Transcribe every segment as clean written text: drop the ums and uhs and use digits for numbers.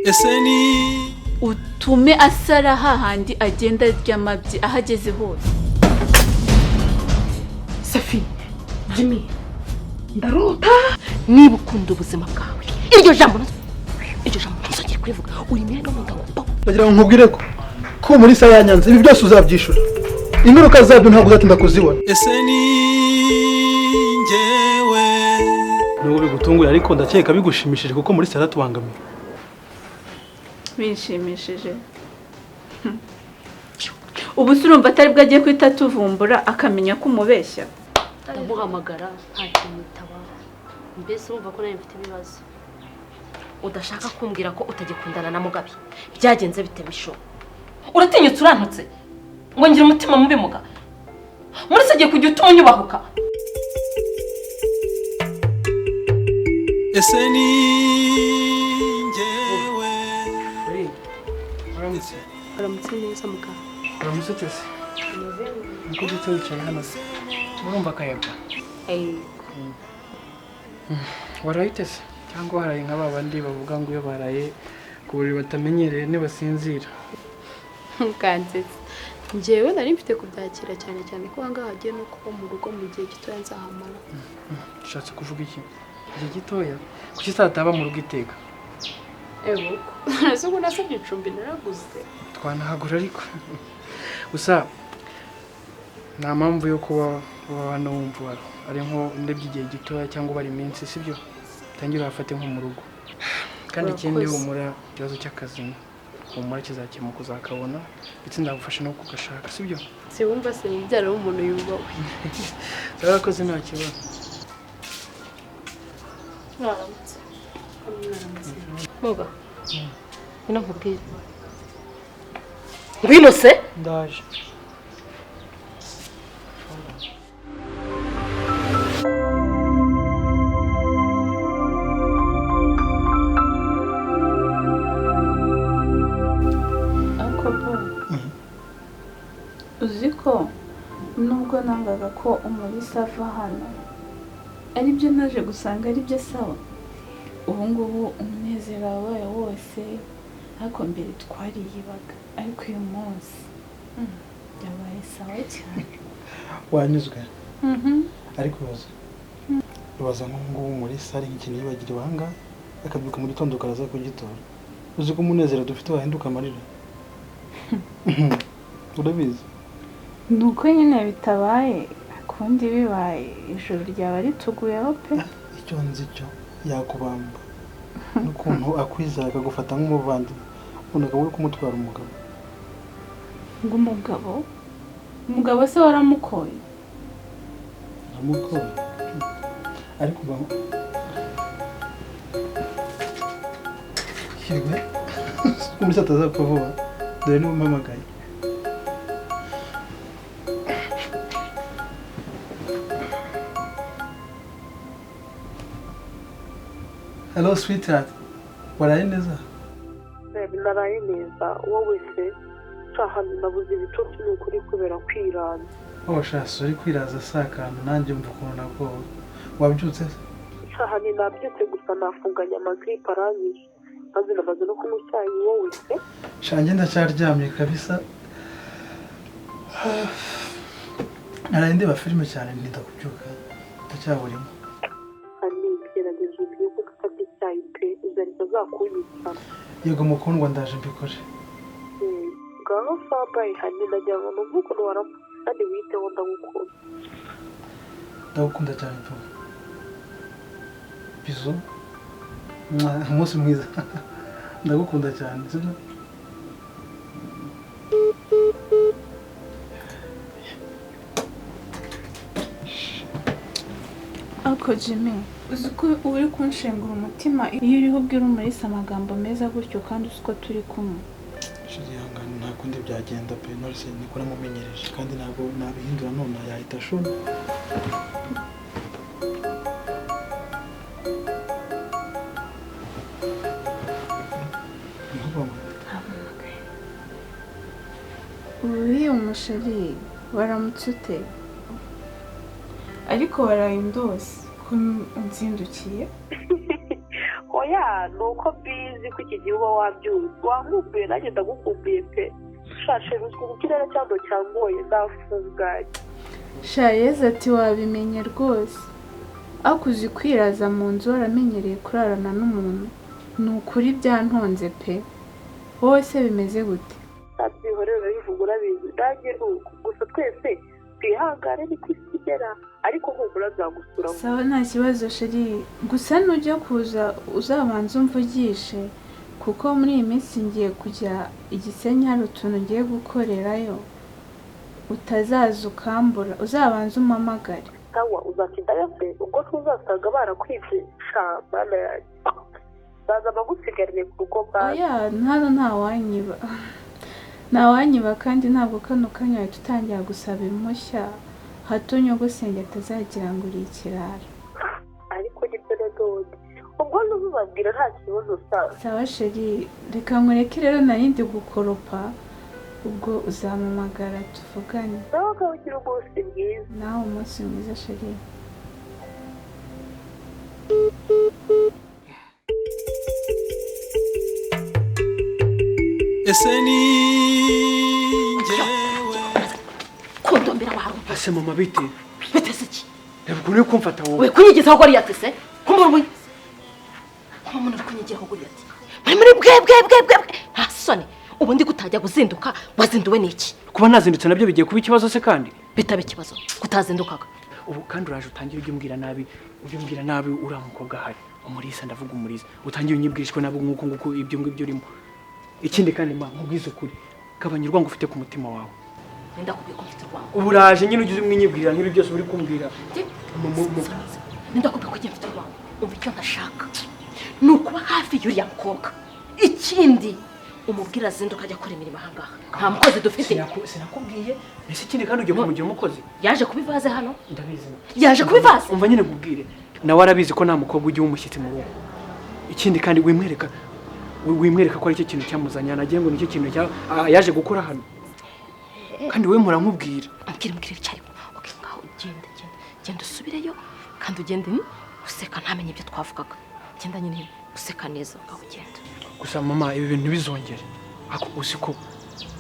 ese ni utume asara hahandi agenda ry'amabyi ahageze hose. Safi, Jimmy, ndarota niba ukunda ubuzima bwawe. Iryo jambo ntuzongere kurivuga. Uri mwe n'umugabo. Bagira ngo nkubwire ko muri sa yanyanze ibi byose uzabyishura. Ingaruka zabyo ntabwo uzatinda kuzibona. ese ni njyewe Nubwo bigutunguye ariko ndakeka bigushimishije kuko muri sala tubangamiye. Bishimishije. Ubu surumva atari bwo agiye kwita tuvumbura akamenya ko umubeshya. Ndamuhamagara nta kintu taba. Mbese urumva ko nawe mfite ibibazo. Udashaka kumbwira ko utagikundana na Mugabe. Byagenze bite bisho? Uratinyutse urantutse. Ngo ngira umutima mubi muga. Muri se giye kujya utuma unyubahuka. ese ni njyewe Aramutse neza muga. Uramutse se? Niko wicaye hano se? Urumva akayaga? Warayite se? Cyangwa waraye nka babandi bavuga ngo iyo baraye ku buriri batamenyereye nibasinzira? Kanzetse. Njyewe nari mfite kubyakira cyane ko hanga hagiye no kuba mu rugo mu gihe gito nzahamara. Ushatse kuvuga iki? Igihe gitoya? Kuki sataba mu rugo iteka? Ego. Nasuko nasabye icumbi naraguze. Twanahagura ariko. Gusa nta mpamvu yo kuba hano wumva ari nko ndebye igihe gitoya cyangwa bari iminsi sibyo? Tangira afate nko mu rugo. Kandi ikindi humura ikibazo cy'akazi. Humura kizakemuka uzakabona ndetse ndagufasha no kugashaka sibyo? Si wumva se mubyara w'umuntu yubawe. Zarakoze nta kibazo. Mwaramutse. Muga. Ino nkubwire. Ngwino se? Ndaje. Uziko nubwo nangaga ko umulisa ava hano aribyo naje gusanga aribyo sawa. Ubu ngubu umunezero wabaye wose ariko mbere twariyibaga ariko uyu munsi yabaye sawa cyane. Wanyuzwe? Ariko ubaza ngo muri sala nk'ikintu yibagiriwe hanga akabyuka mu gitondo karaza kugitora. Uzi ko umunezero dufite wahinduka amarira. Urabizi? Nuko nyine bitabaye kundi bibaye ijoro ryaba rituguyeho pe. Icyo nzi cyo yakubamba. N'ukuntu akwiza akagufata nk'umuvandimwe. Unaga uri kumutwara umugabo. Ngo umugabo se waramukoye? Amukoye. Ariko bamo. Yego. Umusata azapfa vuba. Dore niwe mpamagaye. Hello sweetheart. Waraye neza? Naraye neza. Wowe se cyahano nabuze ibitotsi n'ukuri kubera kwirana. Shasi uri kwiraza sakana nanjye mva ukuntu nabwoba. Wabyutse se? Cyahano nabyutse gusa nafunganya amagripe aranyishe. Maze nabaze no kunywa icyayi. Wowe se? Shanjye ndacyaryamye kabisa. Naraye ndeba filime cyane ndinda kubyuka. Ndacyaburimo. Yego mukundwa ndaje mbikore. Ngaho sabaye hani najya ngo nuko waramu kandi witeho ndagukunda. Ndagukunda cyane pe. Bizo. Umunsi mwiza. Ndagukunda cyane sibyo? Ako Jimmy, uzi ko uri kunshengura umutima iyo uriho ubwira umulisa amagambo meza gutyo kandi uzi ko turi kumwe. Shizihangana nta kundi byagenda pe nose nikora mumenyereje kandi ntabwo nabihindura none yahita shona. Uri umusheri waramutse ute? Ariko waraye ndose ko unzindukiye. oya ni uko mbizi ko iki gihe uba wabyuze wamwumbuye nanjye ndagukumbuye pe shashe ruswa mu kirere cyangwa cyangoye ndafunganye. Shayeze ati wabimenye rwose akuzi kwiraza mu nzu waramenyereye kurarana n'umuntu ni ukuri byantonze pe wowe se bimeze gute? Nabyihorera bivuga urabizi nanjye ni uko gusa twese twihangane ni kwisigera ariko humura nzagusura. Sawa nta kibazo sheri gusa nujya kuza uzabanza umvugishe kuko muri iyi minsi ngiye kujya Igisenyi hari utuntu ngiye gukorerayo utazaza ukambura uzabanza umpamagare. Sawa uzatinda yose ubwo tuzasanga barakwibye shamana yanjye baza bagusigarire ku rugo bwawe. Oya hano ntawanyiba kandi ntabwo kano kanya wahita utangira gusaba impushya hato nyogosenge atazagira ngo uri ikirara. Ariko nibyo nadode ubwo ntuzabwira nta kibazo sawa. Sawa sheri reka nkureke rero narindi gukoropa ubwo uzampamagara tuvugane. Nawe ukagira umunsi mwiza. Nawe umunsi mwiza sheri. ese ni njyewe kundombera wawe ase mama bite bitese iki reba ukuntu uri kumfata wowe we kunyigizaho ko yatese kumbura we umuntu uri kunyigizaho ko yatese muri bwe hasone ubu ndi gutajya guzinduka wazinduwe n'iki kuba nazindutse nabyo bigiye kuba ikibazo se kandi bitabe ikibazo kutazindukaga ubu kandi uraje utangira ubyumbwira nabi uriya mukobwa ahari umurisa ndavuga umurisa utangiye unyibwirishwe nabi nk'uko nguko ibyo ngibyo urimo ikindi kandi ma nkubwize ukuri gabanya urwango ufite ku mutima wawe. Nenda kubwiye ko mfite urwango ubu uraje nyine ugize umwinyibwirira nk'ibi byose uri kumbwira. Nenda kubwiye ko mfite urwango umva icyo ndashaka ni ukuba hafi y'uriya mukobwa ikindi umubwira azinduka ajya akora imirimo ahangaha nta mukozi dufite. Sinakubwiye ese ikindi kandi ugiye kumugira umukozi yaje kubivaze hano ndabizi yaje kubivaze umva nyine nkubwire nawe arabizi ko nta mukobwa ugiye umushyitsi mu rugo ikindi kandi wimwereka ko ari cyo kintu cyamuzanye nagiye ngo nicyo kintu yaje gukora hano kandi we murankubwira ambwira cyari okay ngaho genda usubireyo kandi ugende useka ntamenye ibyo twavugaga genda nyine useka neza ngaho ugenda. Gusa mama ibi bintu bizongere ako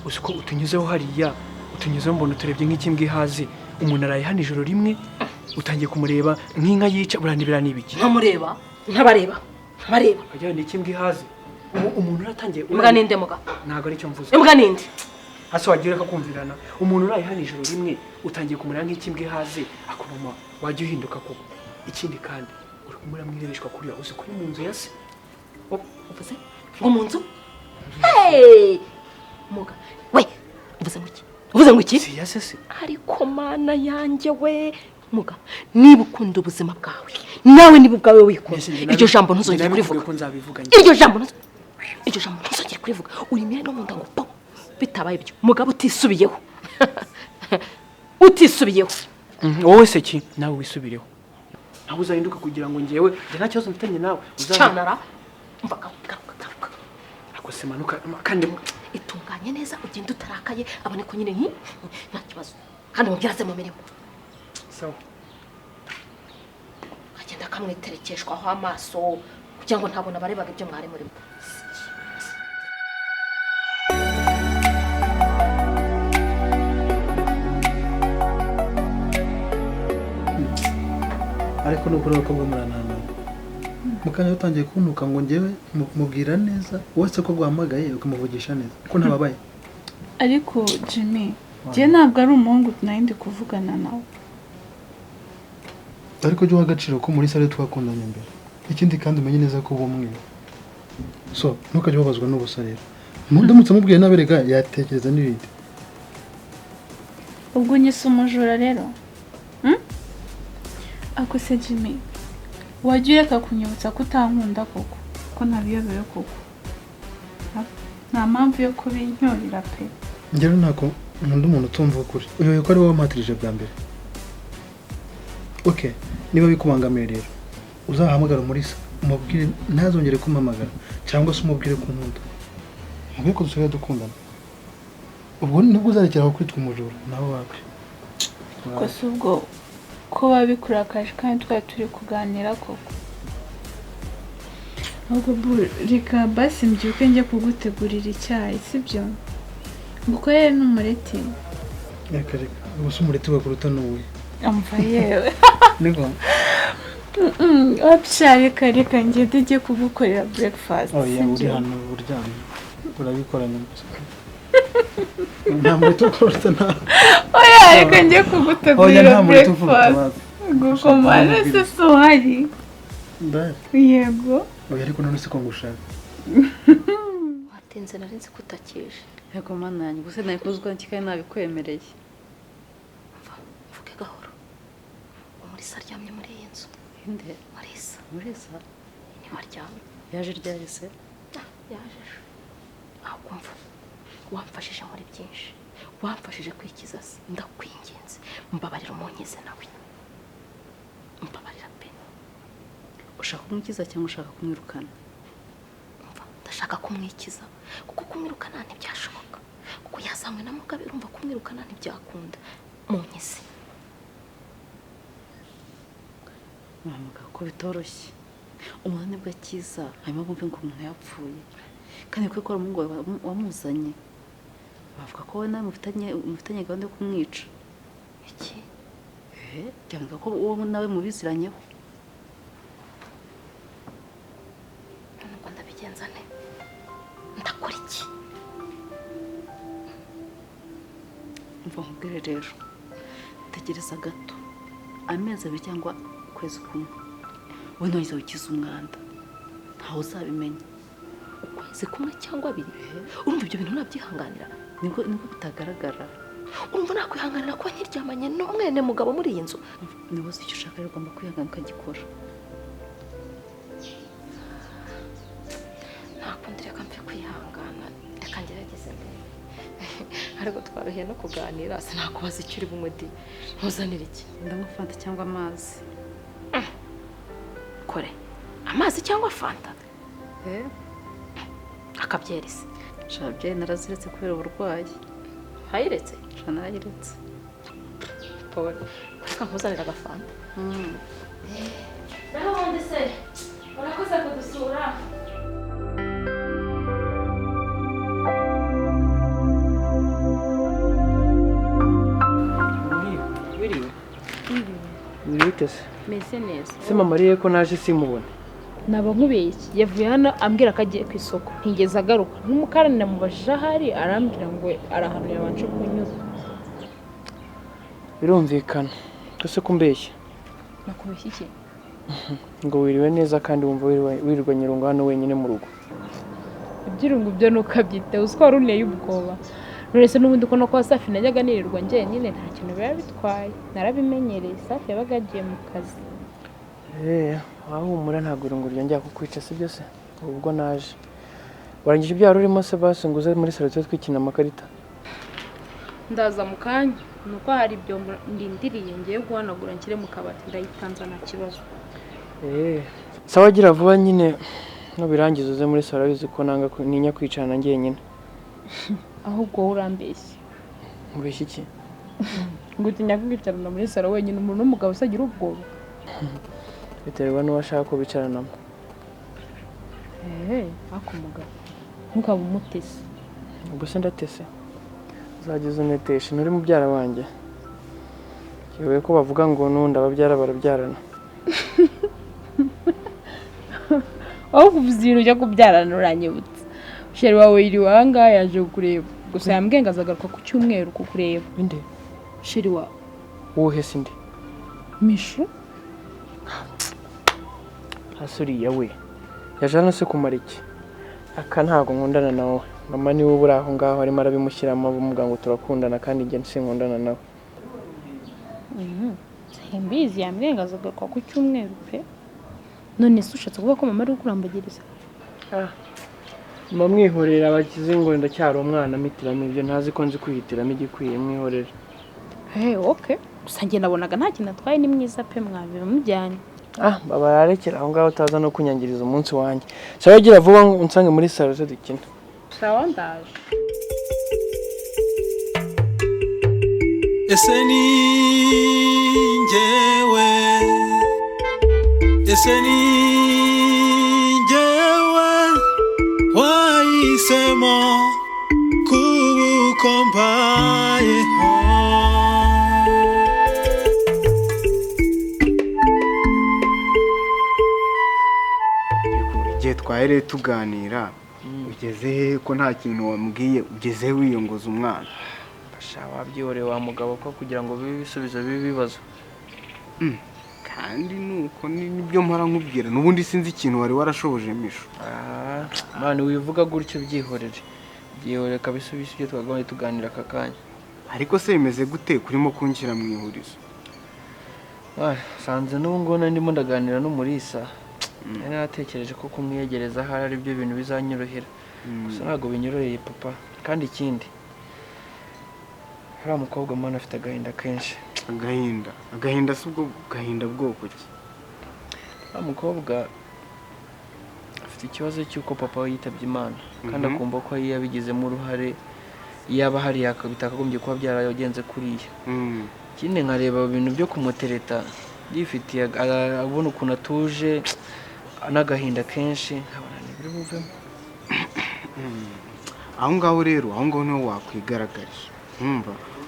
usiko utunyuzeho hariya utunyuzeho mbona turebye nk'ikimbwe hazi umuntu araye hano ijoro rimwe utangiye kumureba nk'inka yica buranibira nibiki ntabareba ajya n'ikimbwe hazi umuntu uratangiye imbwa ninde muga ntago ari cyo mvuze imbwa ninde hasi wagira ko kumvirana umuntu uraye hano ijoro rimwe utangiye kumureba nk'ikimbwe hazi akuboma wajya uhinduka koko ikindi kandi uri kumuramwireshwa kuriya uzi kuri mu nzu yase uvuze ngo mu nzu hey muga we uvuze ngo iki si yase se ariko mana yanjye we muga niba ukunda ubuzima bwawe nawe niba ubwawe wikunda iryo jambo ntuzongere kurivuga iryo jambo ntuzongere kurivuga uri mire no munda ngo po bitabaye ibyo mugabo utisubiyeho wowe se ki nawe wisubireho nawe uzahinduka kugira ngo ngewe nta kibazo mfitanye nawe uzanara mva garuka ako semanuka kandi itunganye neza ugenda utarakaye abone ko nyine nta kibazo kandi mubyaze mu mirimo sawa agenda kamwiterekeshwaho amaso kugira ngo ntabona barebaga ibyo mwari murimo. ariko nukuri abakobwa muranana mukanya utangiye kuntuka ngo ngewe mubwira neza wese ko guhamagaye ukamuvugisha neza ko ntababaye. Ariko Jimmy je ntabwo ari umuhungu nayindi kuvugana nawe ariko jya agaciro ko muri sale twakundanye mbere ikindi kandi umenye neza ko ubumwe so ntukajye babazwa n'ubusa rero ndamutse mubwiye naberega yatekereza n'ibindi ubwo nyise umujura rero ako se Jimmy wajya ureka kunyibutsa ko utankunda koko ko ntabiyobera koko nta mpamvu yo kubinyorera pe njyewe ntako nkunda umuntu utumva ukuri uyoboye ko ari wowe wampatirije bwa mbere okay niba bikubangamiye rero uzahamagara Umulisa umubwire ntazongere kumpamagara cyangwa se umubwire ko nkunda mubwire ko dusigaye dukundana ubwo nibwo uzarekeraho kwitwa umujura nawe wawe ko si ubwo ko babikurakaje kandi twari turi kuganira koko ahubwo reka basi mbyuke njye kugutegurira icyayi sibyo ngukorere n'umureti reka gusa umureti wakuruta n'uwe amva yewe niko reka ngende njye kugukorera breakfast oya uri hano uryamye urabikora nyuma nta mureti wakuruta nta oya reka njye kugutegurira breakfast gukomana se sohari yego oya ariko none se ko ngushaka watinze nari nzi ko utakije yego mana yanjye gusa nabikuzwa kikaye nabikwemereye mvuge gahoro umurisa aryamye muri iyi nzu inde murisa niwe aryamye yaje ryari se yaje ahubwo mva wamfashije muri byinshi wamfashije kwikiza se ndakwinginze mbabarira umunkize nawe mbabarira pe ushaka kumwikiza cyangwa ushaka kumwirukana ndashaka kumwikiza kuko kumwirukana ntibyashoboka kuko yazanywe na Mugabe urumva kumwirukana ntibyakunda munkize mwamuga ko bitoroshye umuntu nibwo akiza hanyuma bumve ngo umuntu yapfuye kandi ko ari umuhungu wamuzanye bavuga ko nawe mufitanye gahunda yo kumwica iki byanga ko uwo nawe mubiziranyeho nubwo ndabigenza nte ndakora iki mva nkubwire rero tegereza gato amezi abiri cyangwa ukwezi kumwe we ntuhize wikiza umwanda ntawe uzabimenya ukwezi kumwe cyangwa abiri urumva ibyo bintu nabyihanganira nibwo bitagaragara urumva nakwihanganira kuba nkiryamanye n'umwene mugabo muri iyi nzu niba uzi icyo ushaka rero ugomba kwihangana ukagikora ntakundi reka mfe kwihangana reka ngerageze mbere ariko twaruhiye no kuganira sinakubaza icyo uri bumudi ntuzanire iki ndanywa fanta cyangwa amazi kore amazi cyangwa fanta akabyerese shabye naraziretse kubera uburwayi hayiretse narayiretse reka nkuzanire agafanta naho ubundi se urakoze kudusura Wiriwe se meze neza se mama ariye ko naje simubone naba nkubeshye yavuye hano ambwira ko agiye ku isoko ntigeze agaruka n'umukarani namubajije ahari arambwira ngo ari ahantu yabanje kunyura birumvikana ese ko mbeshya nakubeshye iki ngo wiriwe neza kandi wumva wirirwa nyirungu hano wenyine mu rugo ibyirungu byo nukabyiteho uziko wari uneye ubwoba nurese n'ubundi ko no kwa Safi najyaga nirirwa njyenyine nta kintu biba bitwaye narabimenyereye Safi yabaga agiye mu kazi wahumura ntabwo irungu ryongera kukwica si byo se ubwo naje warangije ibyaro urimo se basi ngo uze muri salo twikina amakarita ndaza mu kanya nuko hari ibyo ndindiriye ngiye guhanagura nshyire mu kabati ndayitanza nta kibazo sawa gira vuba nyine nubirangiza uze muri salo bizi ko nanga ninya kwicarana njyenyine ahubwo wowe urambeshye mubeshye iki ngo utinya kwicarana muri salo wenyine umuntu w'umugabo usagira ubwoba biterwa n'uwashaka ko bicaranamo ako mugabo ntukaba umutese ubwo se ndatese uzageze uneteshe nturi mubyara wanjye kiyoboye ko bavuga ngo n'undi ababyara barabyarana aho kuvuza ibintu ujya kubyarana uranyibutse sheri wawe yiriwe aha ngaha yaje kukureba gusa yambwiye ngo azagaruka ku cyumweru kukureba inde sheri wawe wowe se ndi mishu hasi uriya we yaje hano se kumara iki aka ntabwo nkundana nawe mama niwe ubura aho ngaho arimo arabimushyiramo avuga ngo turakundana kandi njye sinkundana nawe simbizi yambwiye ngo azagaruka ku cyumweru pe none se ushatse kuvuga ko mama ari kurambagiriza mwihorera abagize ngo ndacyari umwana mitiramo ibyo ntazi ko nzi kwihitiramo igikwiye mwihorera okay gusa njye nabonaga nta kintu atwaye ni mwiza pe mwabiba mujyanye baba yarekera aho ngaho utaza no kunyangiriza umunsi wanjye sawa gira vuba unsange muri salo se dukina sawa ndaje ese ni njyewe twahereye tuganira ugeze he ko nta kintu wambwiye ugeze he wiyongoza umwana basha wabyihoreye wa mugabo ko kugira ngo bibe ibisubizo bibazo kandi nuko nibyo mpora nkubwira n'ubundi sinzi ikintu wari warashoboje misho mwana wivuga gutyo byihorere kabisa ibyo twagaye tuganira aka kanya ariko se bimeze gute kurimo kunshyira mu ihurizo sanze n'ubu ngona ndimo ndaganira n'umurisa nari natekereje ko kumwiyegereza ahari ari byo bintu bizanyorohera gusa ntabwo binyoroheye papa kandi ikindi hari umukobwa mwana afite agahinda kenshi agahinda si ubwo gahinda bwoko ki umukobwa afite ikibazo cy'uko papa we yitabye Imana kandi akumva ko yabigizemo uruhare yaba hari bitagombye kuba byaragenze kuriya ikindi nkareba ibintu byo kumutereta yifitiye abona ukuntu atuje n'agahinda kenshi nkabona ntibiri buvemo aho ngaho rero aho ngaho niho wakwigaragaje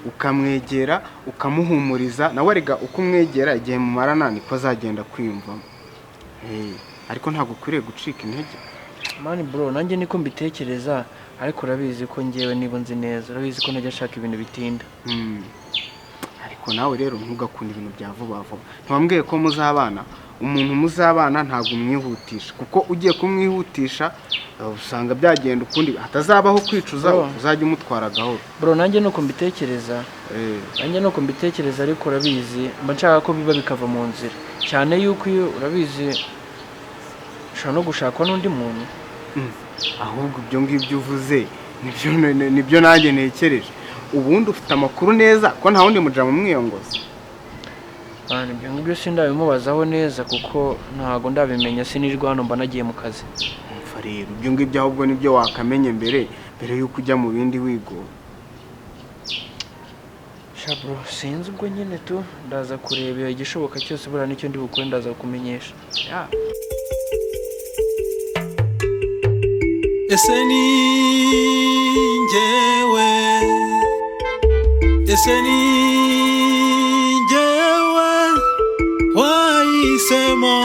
ukamwegera ukamuhumuriza nawe arega uko umwegera igihe mumarana niko azagenda kwiyumvamo ariko ntabwo ukwiriye gucika intege mani bro nanjye niko mbitekereza ariko urabizi ko ngewe niba nzi neza urabizi ko najya ashaka ibintu bitinda ariko nawe rero ntugakunda ibintu bya vuba vuba ntiwambwiye ko muzabana umuntu muzabana ntabwo umwihutisha kuko ugiye kumwihutisha usanga byagenda ukundi hatazabaho kwicuza uzajya umutwara gahoro bro nanjye nuko mbitekereza ariko urabizi mba nshaka ko biba bikava mu nzira cyane yuko iyo urabizi ushobora no gushakwa n'undi muntu ahubwo ibyo ngibyo uvuze nibyo nanjye ntekereje ubundi ufite amakuru neza ko nta wundi mujama umwiyongoza ibyo ngibyo sindabimubazaho neza kuko ntabwo ndabimenya sinirwa hano mba nagiye mu kazi rero ibyo ngibyo ahubwo nibyo wakamenye mbere y'uko ujya mu bindi wigora shabro sinzi ubwo nyine tu ndaza kureba igishoboka cyose buriya nicyo ndi bukore ndaza kukumenyesha ese ni njyewe wahisemo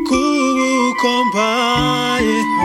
kuba uko mbayeho